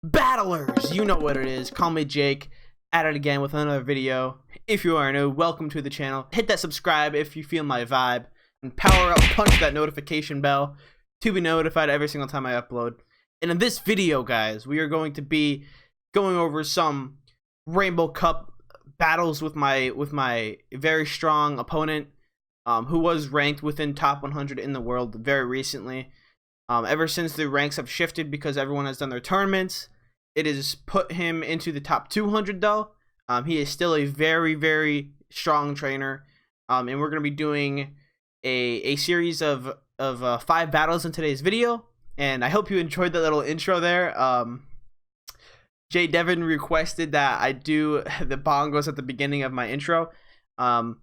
Battlers, you know what it is. Call me Jake, at it again with another video. If you are new, welcome to the channel. Hit that subscribe if you feel my vibe, and power up, punch that notification bell to be notified every single time I upload. And in this video, guys, we are going to be going over some Rainbow Cup battles with my very strong opponent, who was ranked within top 100 in the world very recently. Ever since the ranks have shifted because everyone has done their tournaments, it has put him into the top 200 though. He is still a very strong trainer, and we're going to be doing a series of 5 battles in today's video. And I hope you enjoyed that little intro there. Jay Devin requested that I do the bongos at the beginning of my intro. And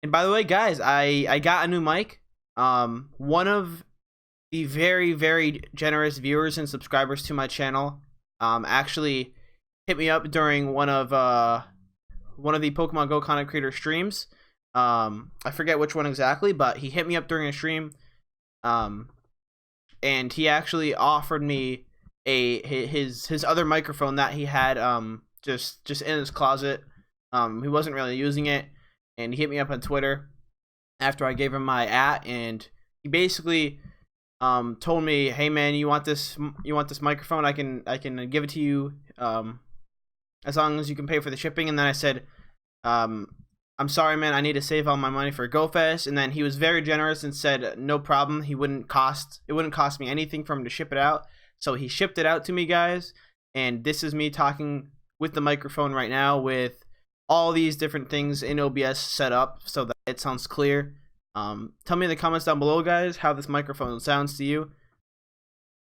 by the way, guys, I got a new mic. One of the very generous viewers and subscribers to my channel actually hit me up during one of the Pokemon Go content creator streams. I forget which one exactly, but he hit me up during a stream, and he actually offered me his other microphone that he had just in his closet. He wasn't really using it, and he hit me up on Twitter after I gave him my and he basically told me, hey man, you want this microphone, I can give it to you as long as you can pay for the shipping. And then I said, I'm sorry man, I need to save all my money for GoFest. And then he was very generous and said no problem, it wouldn't cost me anything for him to ship it out. So he shipped it out to me, guys, and this is me talking with the microphone right now with all these different things in OBS set up so that it sounds clear. Tell me in the comments down below, guys, how this microphone sounds to you,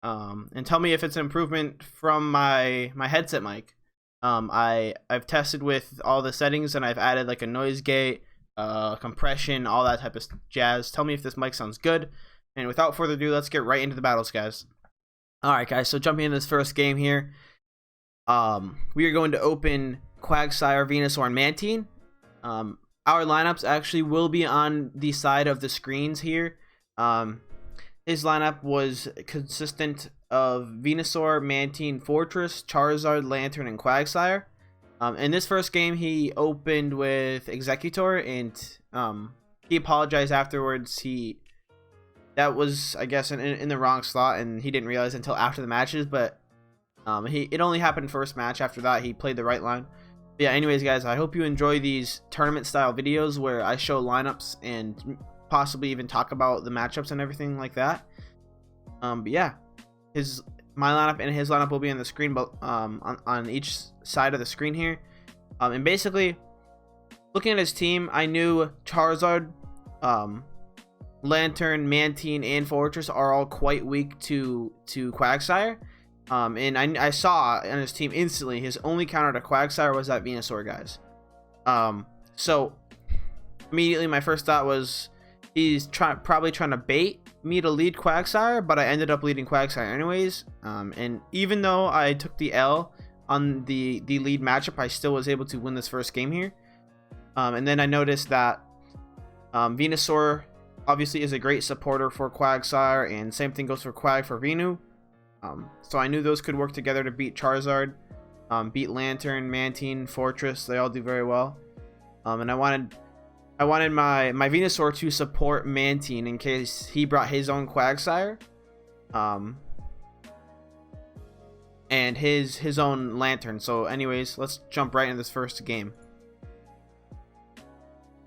and tell me if it's an improvement from my headset mic. I've tested with all the settings, and I've added like a noise gate, compression, all that type of jazz. Tell me if this mic sounds good. And without further ado, let's get right into the battles, guys. Alright guys, so jumping in this first game here, we are going to open Quagsire, Venusaur, and Mantine. Our lineups actually will be on the side of the screens here. His lineup was consistent of Venusaur, Mantine, Fortress, Charizard, Lantern, and Quagsire. In this first game, he opened with Executor, and he apologized afterwards. That was, I guess, in the wrong slot, and he didn't realize until after the matches, but it only happened first match. After that, he played the right line. But yeah, anyways, guys, I hope you enjoy these tournament-style videos where I show lineups and possibly even talk about the matchups and everything like that. But yeah, my lineup and his lineup will be on the screen, but on each side of the screen here. And basically, looking at his team, I knew Charizard, Lantern, Mantine, and Fortress are all quite weak to Quagsire. And I saw on his team instantly his only counter to Quagsire was that Venusaur, guys. So immediately my first thought was he's probably trying to bait me to lead Quagsire, but I ended up leading Quagsire anyways. And even though I took the L on the lead matchup, I still was able to win this first game here. And then I noticed that Venusaur obviously is a great supporter for Quagsire, and same thing goes for Quag for Venu. So I knew those could work together to beat Charizard, beat Lantern, Mantine, Fortress. They all do very well. And I wanted my Venusaur to support Mantine in case he brought his own Quagsire, and his own Lantern. So anyways, let's jump right into this first game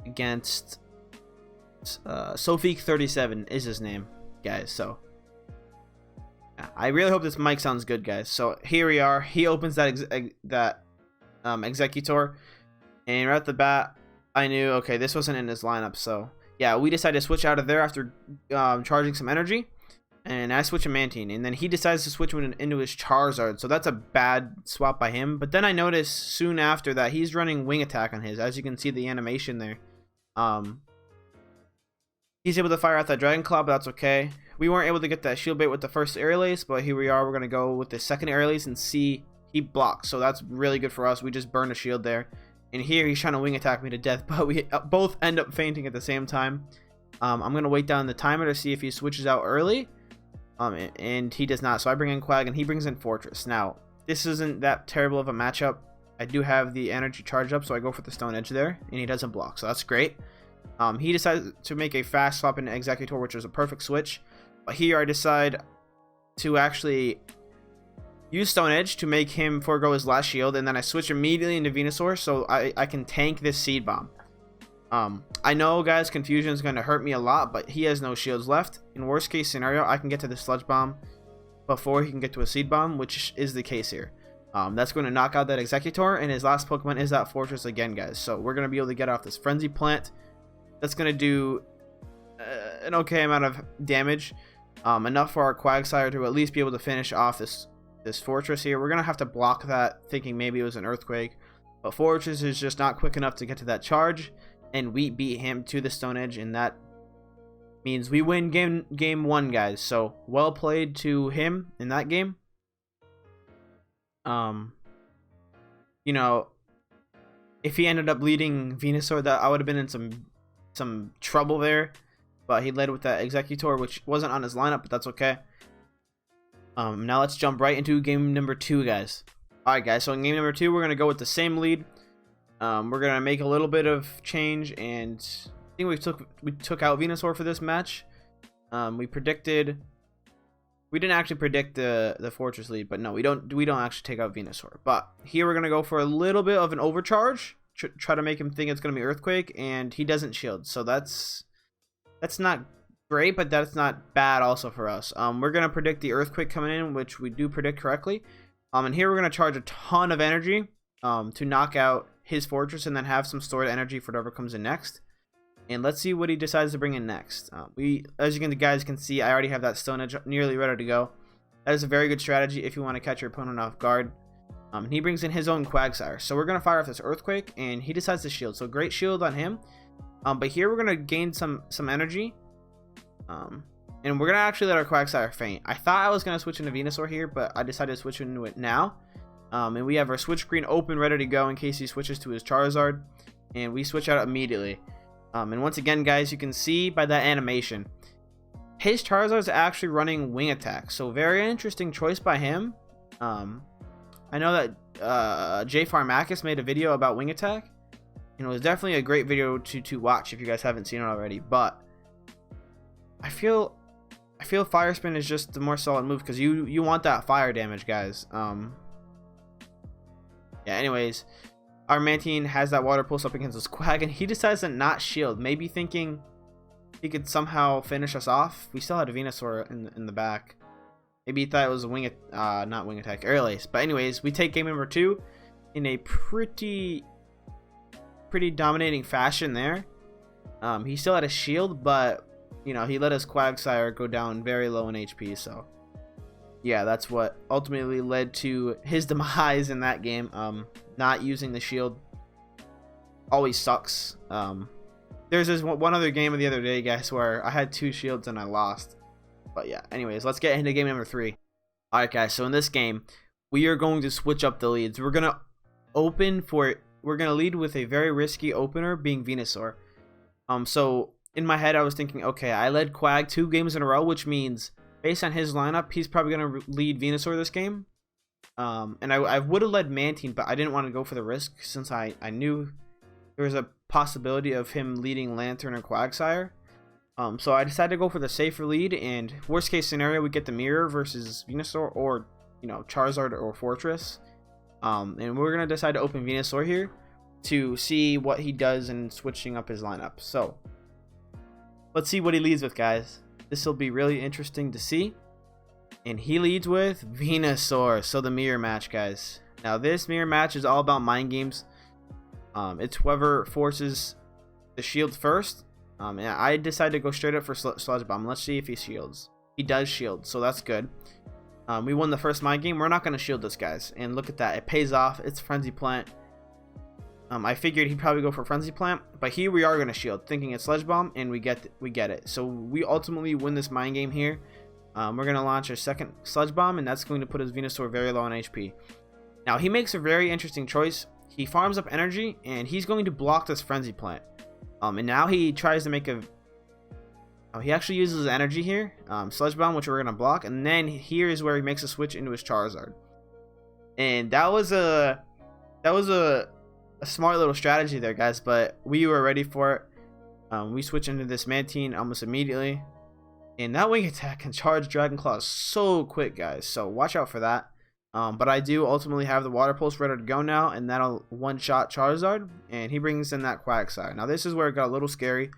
against Sophique37 is his name, guys. So I really hope this mic sounds good, guys. So here we are. He opens that Executor, and right off the bat, I knew, okay, this wasn't in his lineup. So yeah, we decided to switch out of there after charging some energy, and I switched a Mantine, and then he decides to switch into his Charizard. So that's a bad swap by him. But then I noticed soon after that he's running Wing Attack on his, as you can see the animation there. He's able to fire out that Dragon Claw, but that's okay. We weren't able to get that Shield Bait with the first Aerial Ace, but here we are. We're going to go with the second Aerial Ace and see he blocks. So that's really good for us. We just burned a shield there. And here he's trying to Wing Attack me to death, but we both end up fainting at the same time. I'm going to wait down the timer to see if he switches out early. And he does not. So I bring in Quag, and he brings in Fortress. Now, this isn't that terrible of a matchup. I do have the energy charge up, so I go for the Stone Edge there, and he doesn't block, so that's great. He decides to make a fast swap into Executor, which is a perfect switch. But here I decide to actually use Stone Edge to make him forego his last shield, and then I switch immediately into Venusaur so I can tank this Seed Bomb. I know, guys, Confusion is going to hurt me a lot, but he has no shields left. In worst case scenario, I can get to the Sludge Bomb before he can get to a Seed Bomb, which is the case here. That's going to knock out that Executor, and his last Pokemon is that Fortress again, guys. So we're going to be able to get off this Frenzy Plant. That's going to do an okay amount of damage, enough for our Quagsire to at least be able to finish off this Fortress here. We're going to have to block that, thinking maybe it was an Earthquake, but Fortress is just not quick enough to get to that charge, and we beat him to the Stone Edge, and that means we win game 1, guys. So well played to him in that game. You know, if he ended up leading Venusaur, that I would have been in some trouble there, but he led with that Executor, which wasn't on his lineup, but that's okay. Now let's jump right into game number 2, guys. Alright, guys, so in game number 2, we're going to go with the same lead. We're going to make a little bit of change, and I think we took out Venusaur for this match. We didn't actually predict the Fortress lead, but no, we don't actually take out Venusaur. But here we're going to go for a little bit of an overcharge, try to make him think it's going to be Earthquake, and he doesn't shield, so that's not great, but that's not bad also for us. We're going to predict the Earthquake coming in, which we do predict correctly. And here we're going to charge a ton of energy to knock out his Fortress, and then have some stored energy for whatever comes in next. And let's see what he decides to bring in next. As you guys can see, I already have that Stone Edge nearly ready to go. That is a very good strategy if you want to catch your opponent off guard. He brings in his own Quagsire, so we're going to fire off this Earthquake, and he decides to shield. So great shield on him. But here we're going to gain some energy. And we're going to actually let our Quagsire faint. I thought I was going to switch into Venusaur here, but I decided to switch into it now. And we have our switch screen open, ready to go in case he switches to his Charizard. And we switch out immediately. And once again, guys, you can see by that animation, his Charizard is actually running Wing Attack. So very interesting choice by him. I know that J Farmakis made a video about Wing Attack, and it was definitely a great video to watch if you guys haven't seen it already. But I feel Fire Spin is just the more solid move, because you want that fire damage, guys. Yeah, anyways, our Mantine has that Water Pulse up against his Quag, and he decides to not shield, maybe thinking he could somehow finish us off. We still had a Venusaur in the back. Maybe he thought it was a not Wing Attack, Air Lace. But anyways, we take game number 2 in a pretty dominating fashion there. He still had a shield, but you know, he let his Quagsire go down very low in HP, so yeah, that's what ultimately led to his demise in that game. Not using the shield always sucks. There's this one other game of the other day, guys, where I had 2 shields and I lost. But yeah, anyways, let's get into game number 3. Alright, guys, so in this game, we are going to switch up the leads. We're going to lead with a very risky opener, being Venusaur. So in my head, I was thinking, okay, I led Quag 2 games in a row, which means based on his lineup, he's probably going to lead Venusaur this game. And I would have led Mantine, but I didn't want to go for the risk, since I knew there was a possibility of him leading Lantern or Quagsire. So I decided to go for the safer lead, and worst case scenario, we get the Mirror versus Venusaur, or you know, Charizard or Fortress. And we're gonna decide to open Venusaur here to see what he does in switching up his lineup. So let's see what he leads with, guys. This will be really interesting to see. And he leads with Venusaur, so the mirror match, guys. Now this mirror match is all about mind games. It's whoever forces the shield first. And I decided to go straight up for Sludge Bomb. Let's see if he shields. He does shield, so that's good. We won the first mind game. We're not going to shield this, guys. And look at that. It pays off. It's Frenzy Plant. I figured he'd probably go for Frenzy Plant, but here we are going to shield, thinking it's Sludge Bomb, and we get it. So we ultimately win this mind game here. We're going to launch a second Sludge Bomb, and that's going to put his Venusaur very low on HP. Now, he makes a very interesting choice. He farms up energy, and he's going to block this Frenzy Plant. And now he tries to make a... he actually uses energy here. Sludge Bomb, which we're going to block, and then here is where he makes a switch into his Charizard. And that was a smart little strategy there, guys, but we were ready for it. We switch into this Mantine almost immediately, and that wing attack can charge Dragon Claws so quick, guys, so watch out for that. But I do ultimately have the Water Pulse ready to go now, and that'll one-shot Charizard, and he brings in that Quagsire. Now this is where it got a little scary,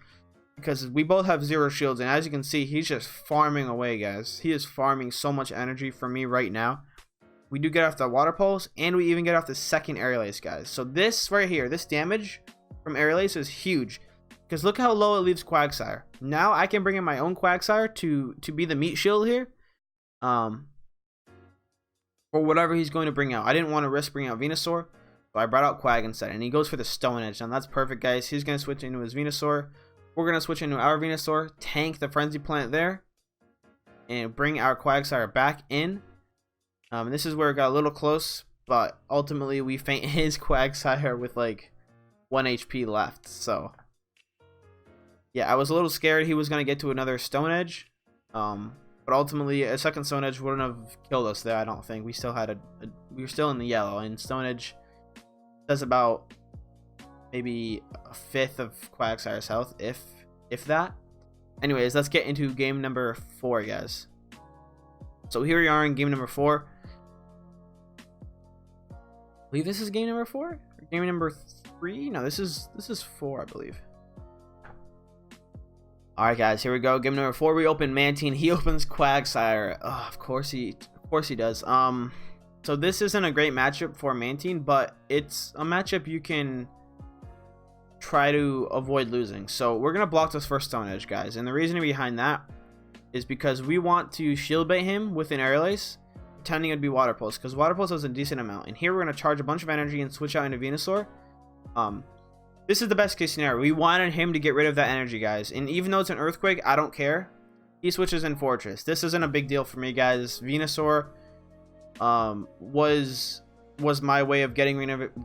because we both have 0 shields, and as you can see, he's just farming away, guys. He is farming so much energy for me right now. We do get off the Water Pulse, and we even get off the second Aerial Ace, guys. So this right here, this damage from Aerial Ace is huge, because look how low it leaves Quagsire. Now I can bring in my own Quagsire to be the meat shield here, or whatever he's going to bring out. I didn't want to risk bringing out Venusaur, so I brought out Quag instead, and he goes for the Stone Edge. Now that's perfect, guys. He's going to switch into his Venusaur. We're going to switch into our Venusaur, tank the Frenzy Plant there, and bring our Quagsire back in. This is where it got a little close, but ultimately we faint his Quagsire with like 1 HP left. So yeah, I was a little scared he was going to get to another Stone Edge, but ultimately a second Stone Edge wouldn't have killed us there. I don't think. We still had we were still in the yellow, and Stone Edge does about maybe a fifth of Quagsire's health, if that. Anyways, let's get into game number 4, guys. So here we are in game number 4. I believe this is game number 4 or game number 3. No, this is 4, I believe. All right, guys, here we go. Game number 4. We open Mantine. He opens Quagsire. Oh, of course he does. So this isn't a great matchup for Mantine, but it's a matchup you can try to avoid losing. So we're gonna block this first Stone Edge, guys, and the reason behind that is because we want to shield bait him with an Aerial Ace, pretending it'd be Water Pulse, because Water Pulse has a decent amount, and here we're gonna charge a bunch of energy and switch out into Venusaur. This is the best case scenario. We wanted him to get rid of that energy, guys, and even though it's an Earthquake, I don't care. He switches in Fortress. This isn't a big deal for me, guys. Venusaur was my way of getting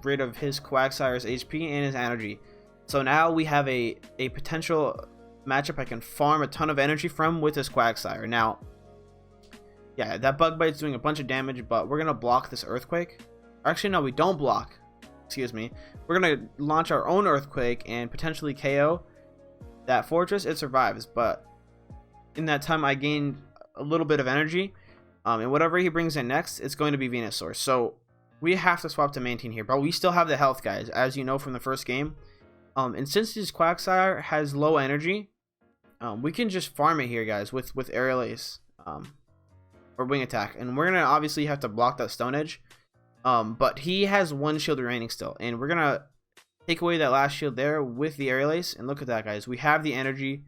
rid of his Quagsire's HP and his energy. So now we have a potential matchup I can farm a ton of energy from with this Quagsire. Now, yeah, that Bug Bite's doing a bunch of damage, but we're going to block this Earthquake. Actually, no, we don't block. Excuse me. We're going to launch our own Earthquake and potentially KO that Fortress. It survives, but in that time I gained a little bit of energy. And whatever he brings in next, it's going to be Venusaur. So we have to swap to Mantine here, but we still have the health, guys, as you know from the first game. And since his Quagsire has low energy, we can just farm it here, guys, with Aerial Ace or Wing Attack. And we're going to obviously have to block that Stone Edge. But he has 1 shield remaining still. And we're going to take away that last shield there with the Aerial Ace. And look at that, guys. We have the energy.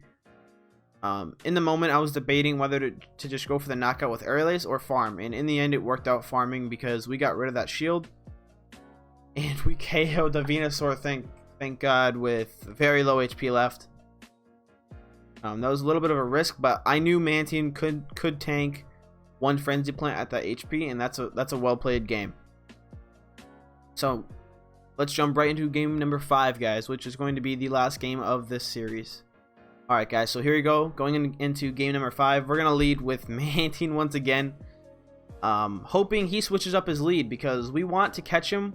In the moment, I was debating whether to just go for the knockout with Aerial Ace or farm. And in the end, it worked out farming because we got rid of that shield. And we KO'd the Venusaur, thank God, with very low HP left. That was a little bit of a risk, but I knew Mantine could tank 1 Frenzy Plant at that HP, and that's a well-played game. So let's jump right into game number 5, guys, which is going to be the last game of this series. Alright, guys, so here we go. Going into game number 5, we're going to lead with Mantine once again. Hoping he switches up his lead, because we want to catch him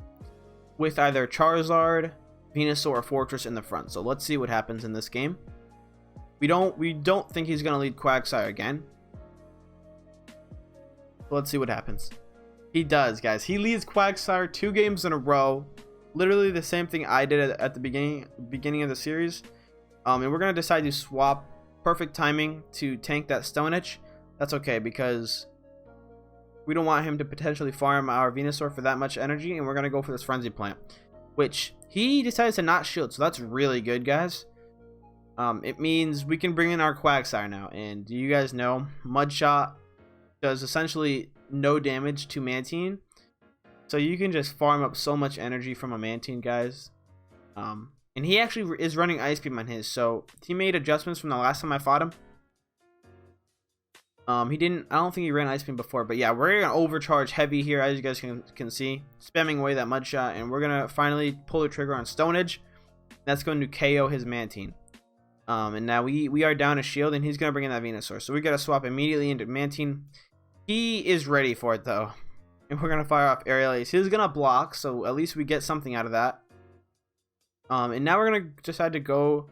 with either Charizard, Venusaur, or Fortress in the front. So let's see what happens in this game. We don't think he's going to lead Quagsire again. Let's see what happens. He does, guys. He leads Quagsire 2 games in a row. Literally the same thing I did at the beginning of the series. And we're going to decide to swap. Perfect timing to tank that Stone Edge. That's okay, because we don't want him to potentially farm our Venusaur for that much energy. And we're going to go for this Frenzy Plant, which he decides to not shield. So that's really good, guys. It means we can bring in our Quagsire now. And you guys know Mud Shot does essentially no damage to Mantine, so you can just farm up so much energy from a Mantine, guys. And he actually is running Ice Beam on his, so he made adjustments from the last time I fought him. He didn't, I don't think he ran Ice Beam before, but yeah, we're gonna overcharge heavy here, as you guys can see, spamming away that Mud Shot, and we're gonna finally pull the trigger on Stone Edge. That's going to KO his Mantine. And now we are down a shield, and he's gonna bring in that Venusaur, so we gotta swap immediately into Mantine. He is ready for it, though. and we're gonna fire off aerial ace. He's gonna block, so at least we get something out of that. And now we're gonna decide to go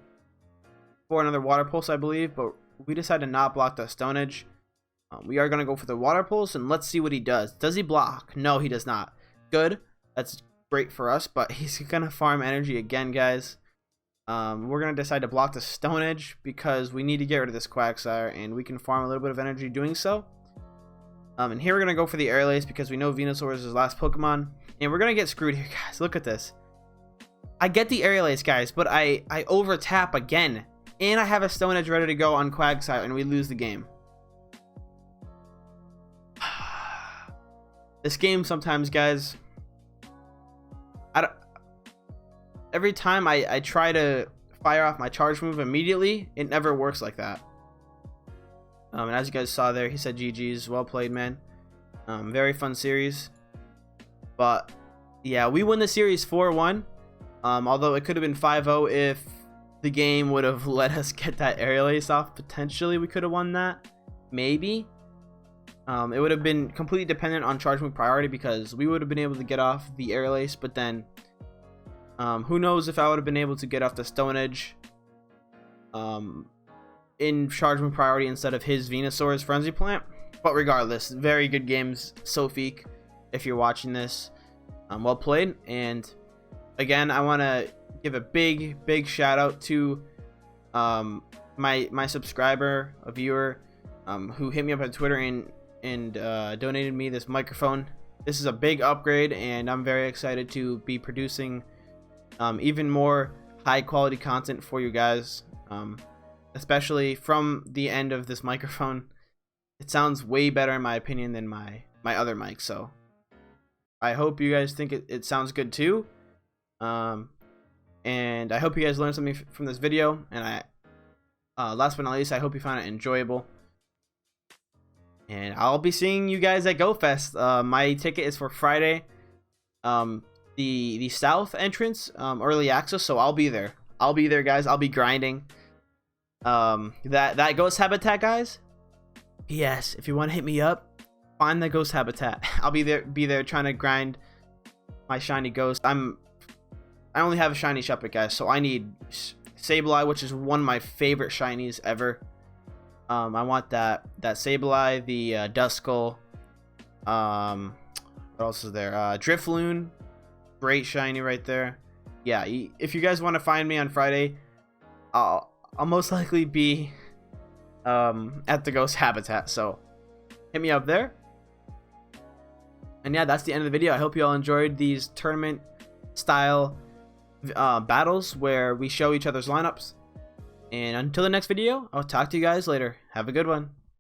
for another water pulse, I believe, but we decide to not block the Stone Edge. We are gonna go for the water pulse, and let's see what he does. Does he block? No, he does not. Good. That's great for us, but he's gonna farm energy again, guys. We're gonna decide to block the Stone Edge because we need to get rid of this Quagsire, and we can farm a little bit of energy doing so. And here we're gonna go for the Air Lace because we know Venusaur is his last Pokemon, and we're gonna get screwed here, guys. Look at this. I get the Air Lace, guys, but I over tap again, and I have a Stone Edge ready to go on Quagsire, and we lose the game. This game sometimes, guys. Every time I try to fire off my charge move immediately, it never works like that. And as you guys saw there, he said GG's. Well played, man. Very fun series. But yeah, we win the series 4-1. Although it could have been 5-0 if the game would have let us get that aerial ace off. Potentially we could have won that. Maybe. It would have been completely dependent on charge move priority because we would have been able to get off the aerial ace. But then who knows if I would have been able to get off the Stone Edge in charge move priority instead of his Venusaur's Frenzy Plant. But regardless, very good games, Sophique, if you're watching this. Well played. And again, I want to give a big shout out to my subscriber, a viewer, who hit me up on Twitter and donated me this microphone. This is a big upgrade, and I'm very excited to be producing even more high quality content for you guys, especially from the end of this microphone. It sounds way better in my opinion than my other mic, so I hope you guys think it sounds good too. And I hope you guys learned something from this video, and last but not least, I hope you found it enjoyable. And I'll be seeing you guys at GoFest. My ticket is for Friday, the South entrance, early access, so I'll be there. I'll be there, guys. I'll be grinding. That ghost habitat, guys. Yes, if you want to hit me up, find the ghost habitat. I'll be there trying to grind my shiny ghost. I only have a shiny Shuppet, guys, so I need Sableye, which is one of my favorite shinies ever. I want that Sableye, the Duskull. What else is there? Drifloon, great shiny right there. Yeah, if you guys want to find me on Friday, I'll most likely be at the ghost habitat, so hit me up there. And yeah, that's the end of the video. I hope you all enjoyed these tournament style battles where we show each other's lineups. And until the next video, I'll talk to you guys later. Have a good one.